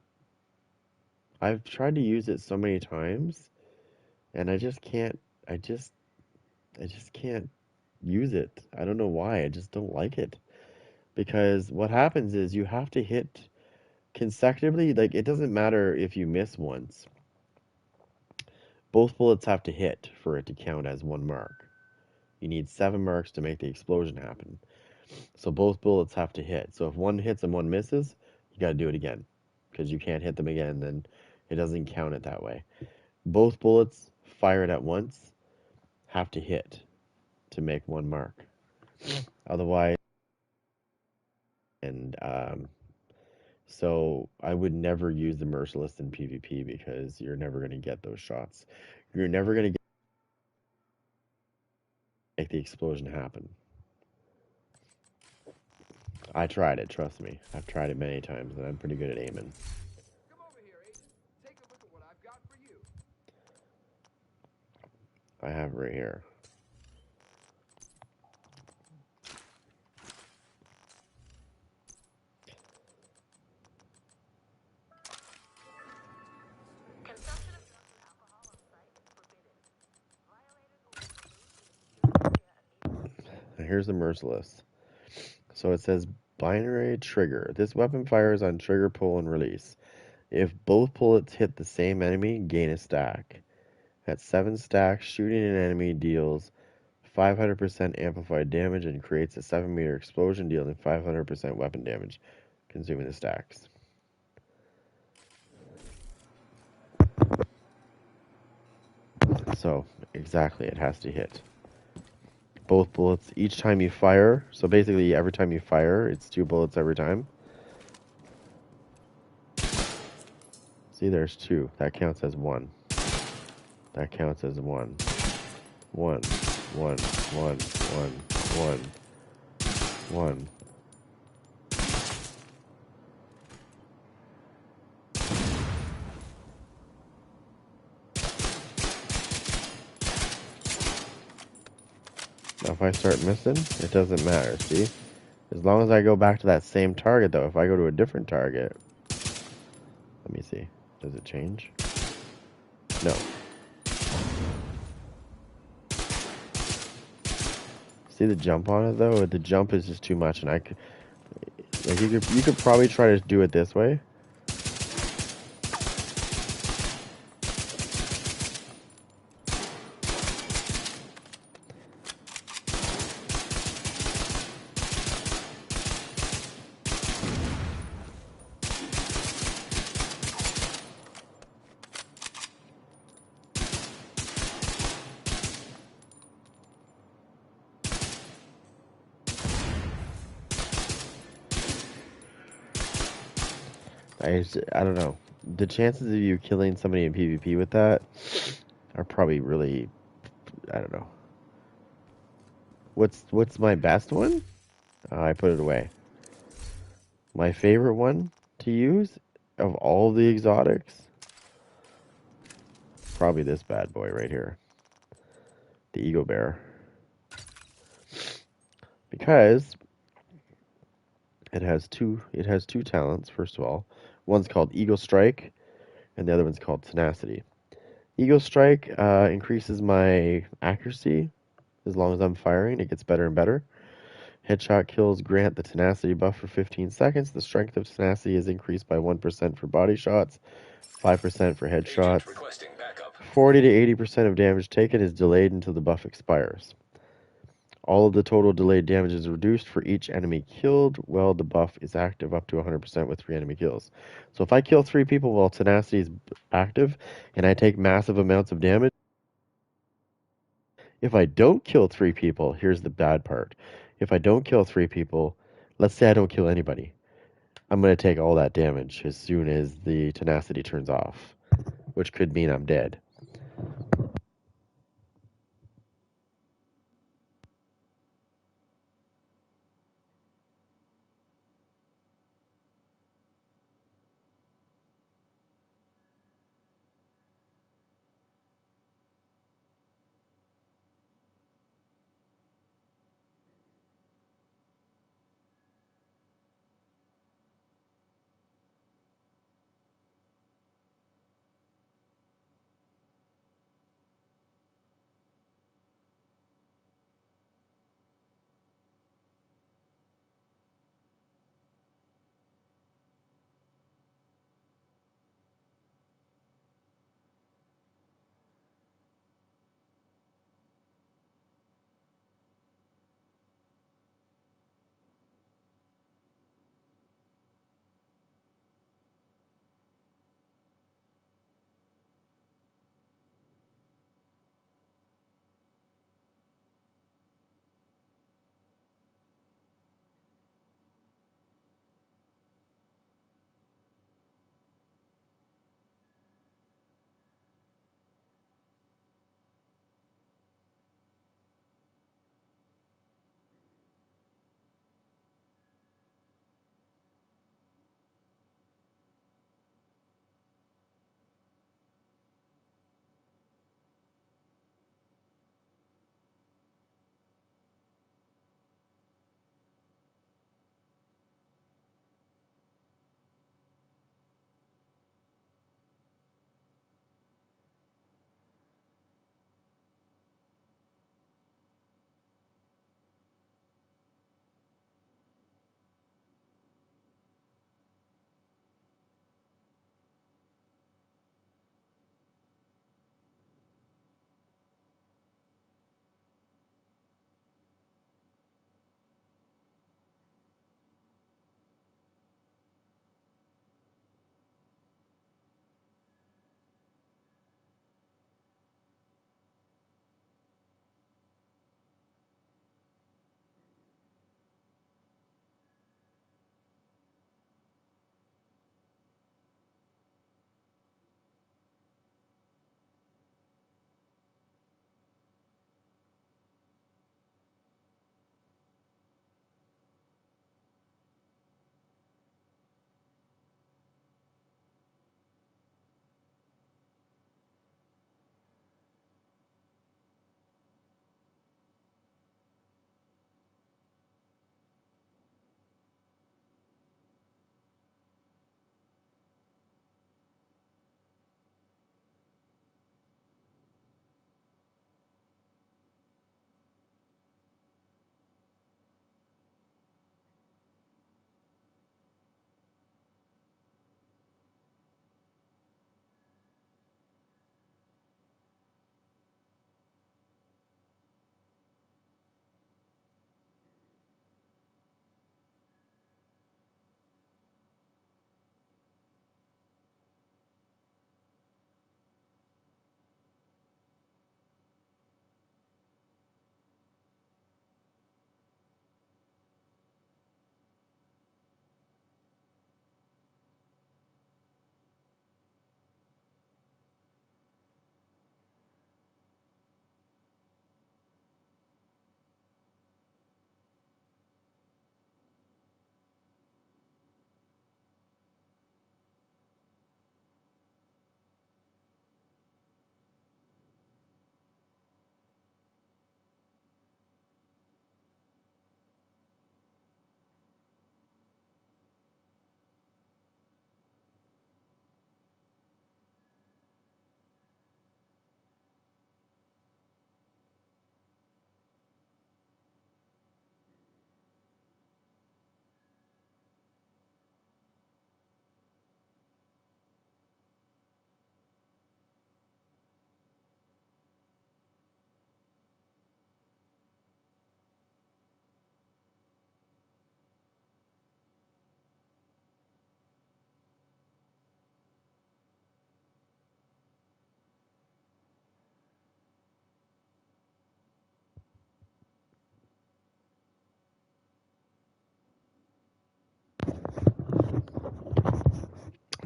tried to use it so many times, and I just can't. I just can't use it. I don't know why. I just don't like it. Because what happens is you have to hit consecutively. Like, it doesn't matter if you miss once. Both bullets have to hit for it to count as one mark. You need 7 marks to make the explosion happen. So both bullets have to hit. So if one hits and one misses, you got to do it again. Because you can't hit them again, then it doesn't count it that way. Both bullets fired at once have to hit to make one mark. Otherwise, and so I would never use the Merciless in PvP because you're never going to get those shots. You're never going to make the explosion happen. I tried it, trust me. I've tried it many times, and I'm pretty good at aiming. Come over here, Agent. Take a look at what I've got for you. I have it right here. Now here's the Merciless. So it says binary trigger. This weapon fires on trigger pull and release. If both bullets hit the same enemy, gain a stack. At 7 stacks, shooting an enemy deals 500% amplified damage and creates a 7-meter explosion, dealing 500% weapon damage, consuming the stacks. So, exactly, it has to hit. Both bullets, each time you fire, so basically every time you fire, it's 2 bullets every time. See, there's 2. That counts as 1. That counts as 1. 1, 1, 1, 1, 1, 1. Now if I start missing, it doesn't matter, see? As long as I go back to that same target, though, if I go to a different target... Let me see. Does it change? No. See the jump on it, though? The jump is just too much, and I could... Like, you could probably try to do it this way. I don't know. The chances of you killing somebody in PvP with that are probably really... I don't know. What's my best one? I put it away. My favorite one to use of all the exotics, probably this bad boy right here, the Eagle Bear, because it has two talents. First of all, one's called Eagle Strike, and the other one's called Tenacity. Eagle Strike increases my accuracy as long as I'm firing. It gets better and better. Headshot kills grant the tenacity buff for 15 seconds. The strength of tenacity is increased by 1% for body shots, 5% for headshots. 40 to 80% of damage taken is delayed until the buff expires. All of the total delayed damage is reduced for each enemy killed while the buff is active up to 100% with 3 enemy kills. So if I kill 3 people while tenacity is active and I take massive amounts of damage, if I don't kill 3 people, here's the bad part. If I don't kill 3 people, let's say I don't kill anybody, I'm going to take all that damage as soon as the tenacity turns off, which could mean I'm dead.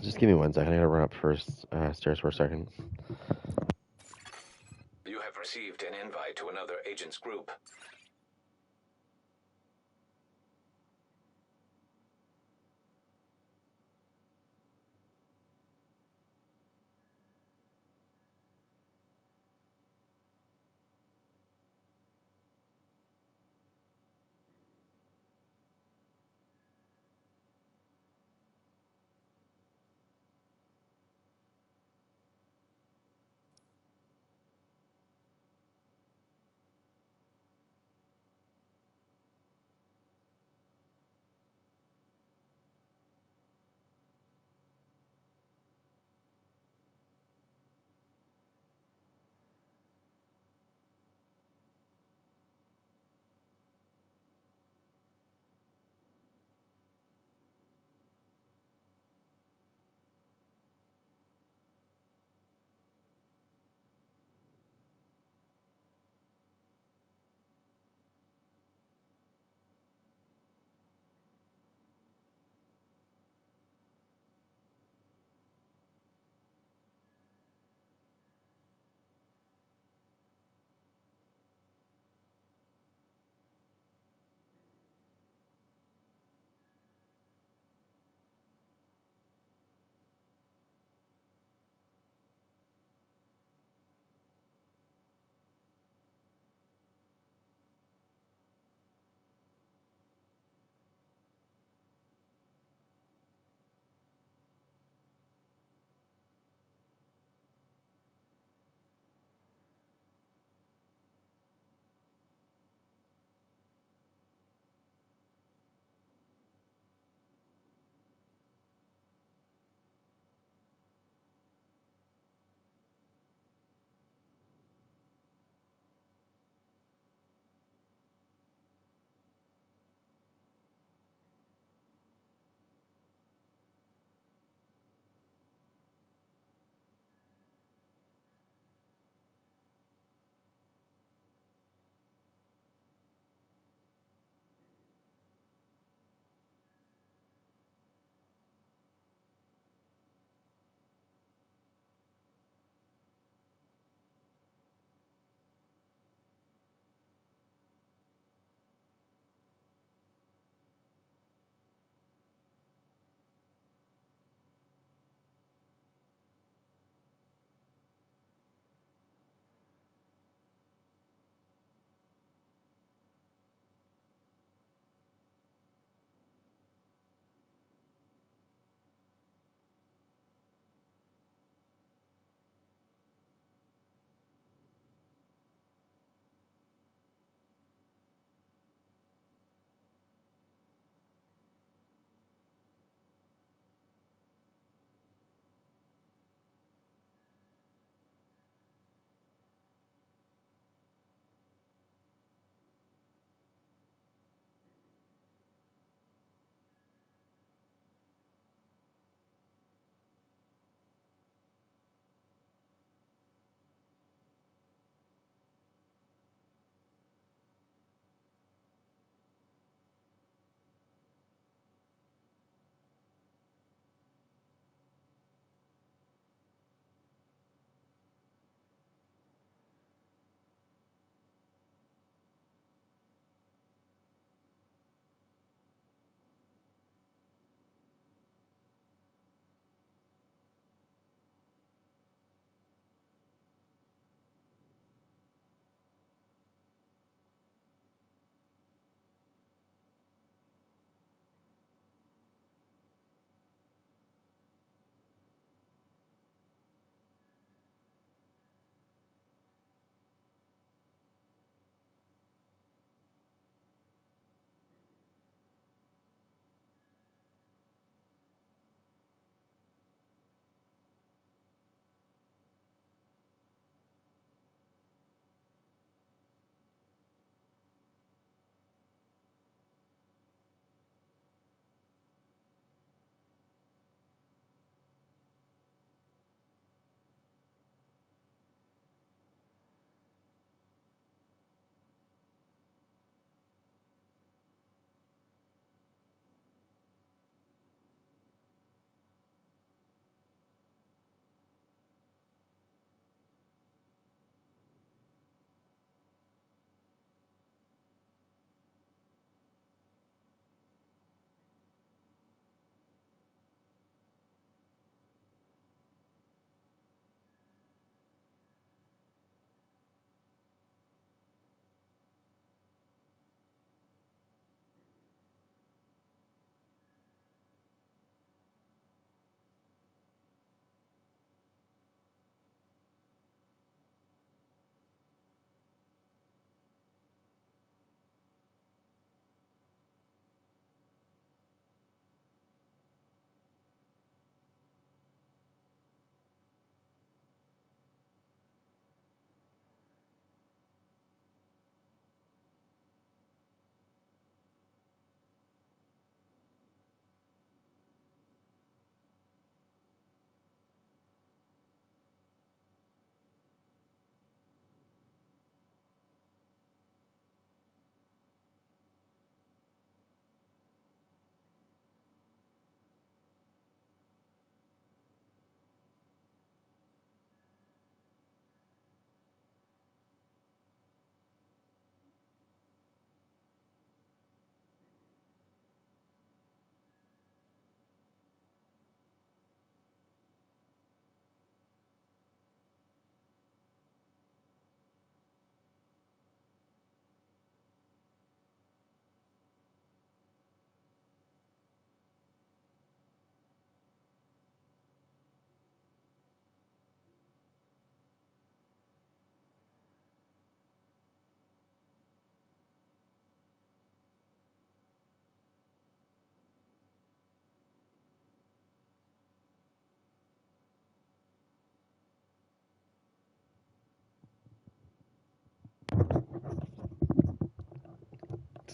Just give me 1 second. I gotta run up first stairs for a second. You have received an invite to another agent's group.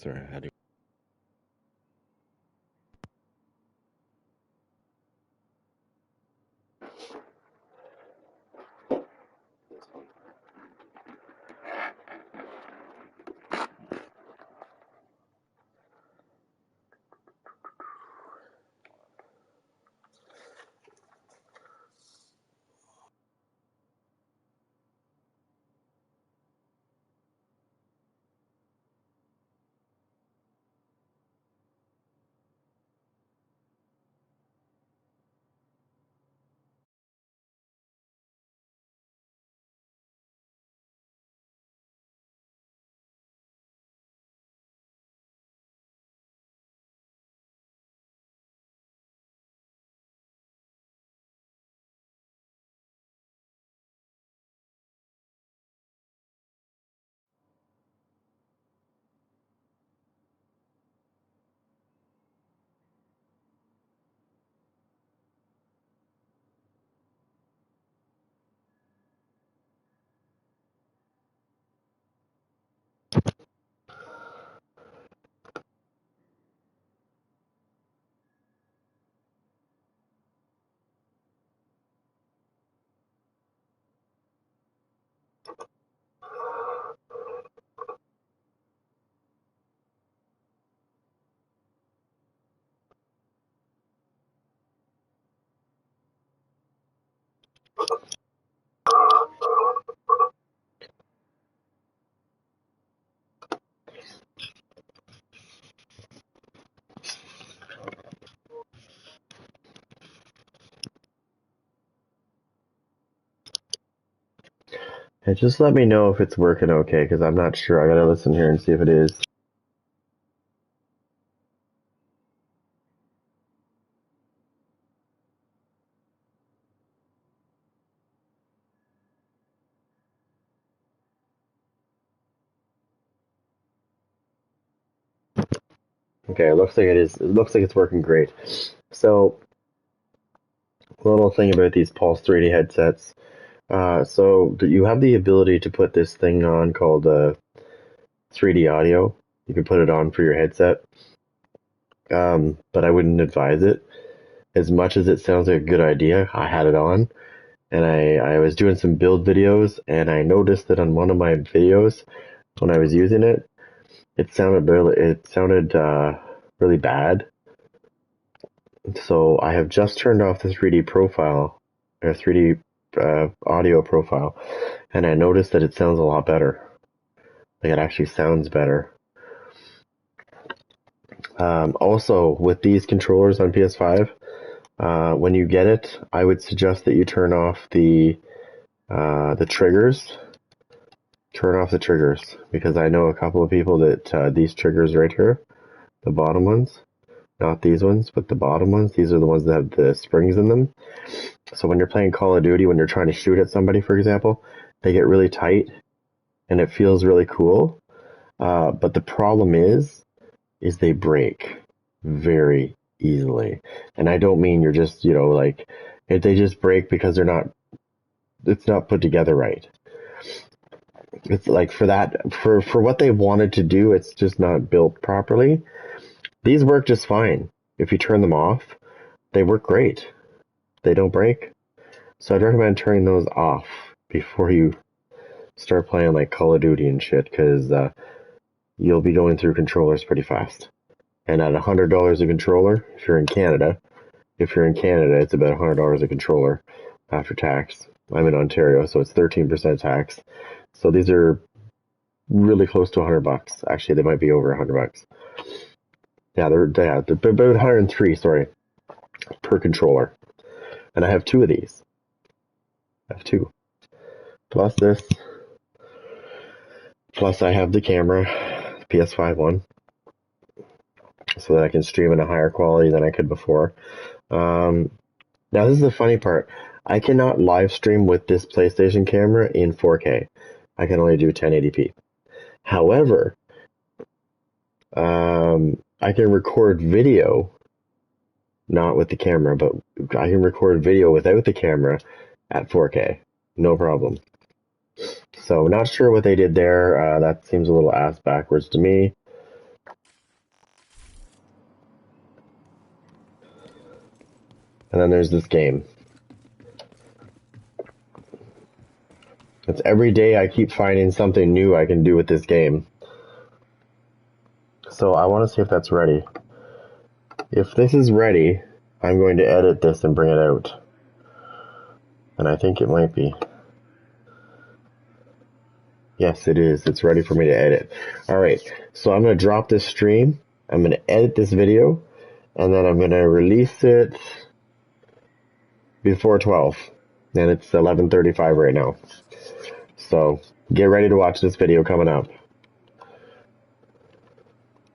sorry, I had to. Hey, just let me know if it's working okay, because I'm not sure. I gotta listen here and see if it is. Okay, it looks like it is. It looks like it's working great. So, a little thing about these Pulse 3D headsets. So you have the ability to put this thing on called 3D audio. You can put it on for your headset. But I wouldn't advise it. As much as it sounds like a good idea, I had it on, and I was doing some build videos, and I noticed that on one of my videos, when I was using it, it sounded really bad. So I have just turned off the 3D profile, or 3D audio profile, and I noticed that it sounds a lot better. Like it actually sounds better. Also, with these controllers on PS5, when you get it, I would suggest that you turn off the triggers. Turn off the triggers, because I know a couple of people that these triggers right here, the bottom ones, not these ones, but the bottom ones, these are the ones that have the springs in them. So when you're playing Call of Duty, when you're trying to shoot at somebody, for example, they get really tight, and it feels really cool. But the problem is they break very easily. And I don't mean you're just, like, if they just break because it's not put together right. It's like for what they wanted to do, it's just not built properly. These work just fine. If you turn them off, they work great. They don't break. So I'd recommend turning those off before you start playing like Call of Duty and shit, because you'll be going through controllers pretty fast. And at $100 a controller, if you're in Canada, it's about $100 a controller after tax. I'm in Ontario, so it's 13% tax. So these are really close to $100. Actually, they might be over $100. Yeah, they're about 103, sorry, per controller. And I have two of these. I have two. Plus this. Plus I have the camera, PS5 one, so that I can stream in a higher quality than I could before. Now this is the funny part. I cannot live stream with this PlayStation camera in 4K. I can only do 1080p. However, I can record video, not with the camera, but I can record video without the camera at 4K. No problem. So not sure what they did there. That seems a little ass backwards to me. And then there's this game. It's every day I keep finding something new I can do with this game. So I want to see if that's ready. If this is ready, I'm going to edit this and bring it out. And I think it might be. Yes, it is. It's ready for me to edit. Alright, so I'm going to drop this stream. I'm going to edit this video. And then I'm going to release it before 12. And it's 11:35 right now. So get ready to watch this video coming up.